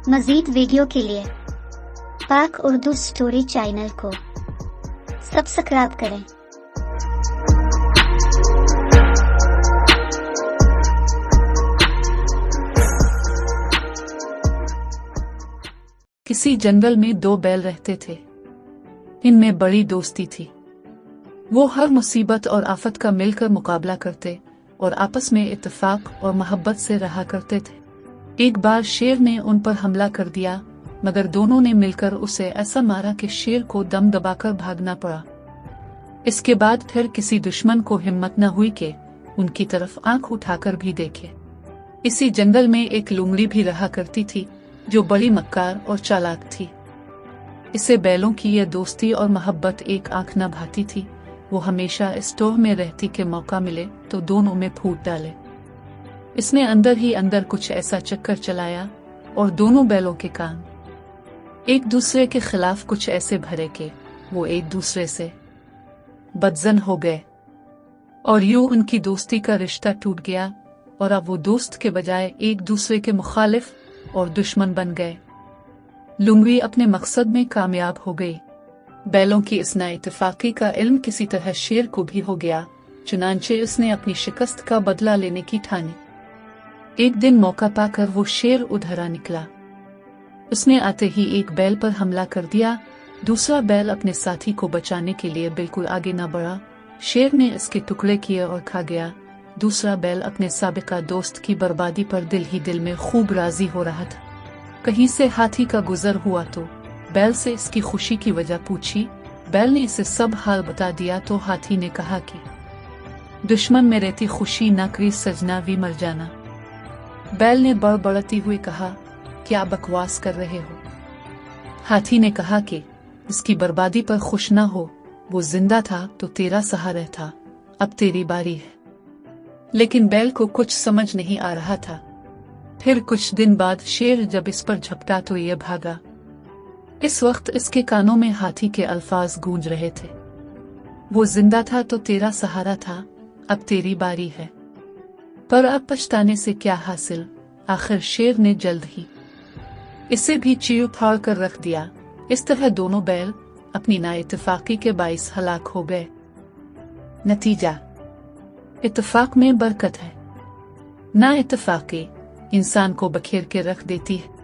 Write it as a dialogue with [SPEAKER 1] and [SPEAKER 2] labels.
[SPEAKER 1] मजीद video के लिए पाक उर्दू स्टोरी चैनल को सब्सक्राइब करें।
[SPEAKER 2] किसी जंगल में दो बैल रहते थे। इनमें बड़ी दोस्ती थी। वो हर मुसीबत और आफत का मिलकर मुकाबला करते और आपस में इत्तेफाक और मोहब्बत से रहा करते थे। एक बार शेर ने उन पर हमला कर दिया, मगर दोनों ने मिलकर उसे ऐसा मारा कि शेर को दम दबाकर भागना पड़ा। इसके बाद फिर किसी दुश्मन को हिम्मत न हुई कि उनकी तरफ आंख उठाकर भी देखे। इसी जंगल में एक लुमड़ी भी रहा करती थी जो बड़ी मक्कार और चालाक थी। इसे बैलों की यह दोस्ती और मोहब्बत एक आंख न भाती थी। वो हमेशा इस टोह में रहती कि मौका मिले तो दोनों में फूट डाले। इसने अंदर ही अंदर कुछ ऐसा चक्कर चलाया और दोनों बैलों के कान एक दूसरे के खिलाफ कुछ ऐसे भरे कि वो एक दूसरे से बदजन हो गए और यूं उनकी दोस्ती का रिश्ता टूट गया और अब वो दोस्त के बजाय एक दूसरे के मुखालिफ और दुश्मन बन गए। लुमड़ी अपने मकसद में कामयाब हो गई। बैलों की इस नाइतफाकी का इल्म किसी तरह शेर को भी हो गया, चुनांचे उसने अपनी शिकस्त का बदला लेने की ठानी। एक दिन मौका पाकर वो शेर उधर आ निकला। उसने आते ही एक बैल पर हमला कर दिया। दूसरा बैल अपने साथी को बचाने के लिए बिल्कुल आगे न बढ़ा। शेर ने इसके टुकड़े किए और खा गया। दूसरा बैल अपने साबिका दोस्त की बर्बादी पर दिल ही दिल में खूब राजी हो रहा था। कहीं से हाथी का गुजर हुआ तो बैल से इसकी खुशी की वजह पूछी। बैल ने इसे सब हाल बता दिया तो हाथी ने कहा कि दुश्मन में रहती खुशी ना करी सजना भी मर जाना। बैल ने बड़बड़ाती हुई कहा, क्या बकवास कर रहे हो? हाथी ने कहा कि इसकी बर्बादी पर खुश ना हो। वो जिंदा था तो तेरा सहारा था, अब तेरी बारी है। लेकिन बैल को कुछ समझ नहीं आ रहा था। फिर कुछ दिन बाद शेर जब इस पर झपटा तो ये भागा। इस वक्त इसके कानों में हाथी के अल्फाज गूंज रहे थे, वो जिंदा था तो तेरा सहारा था, अब तेरी बारी है। पर अब पछताने से क्या हासिल, आखिर शेर ने जल्द ही इसे भी चीर फाड़ कर रख दिया। इस तरह दोनों बैल अपनी नाइतफाकी के बाइस हलाक हो गए। नतीजा, इत्तेफाक में बरकत है, नाइतफाकी इंसान को बखेर के रख देती है।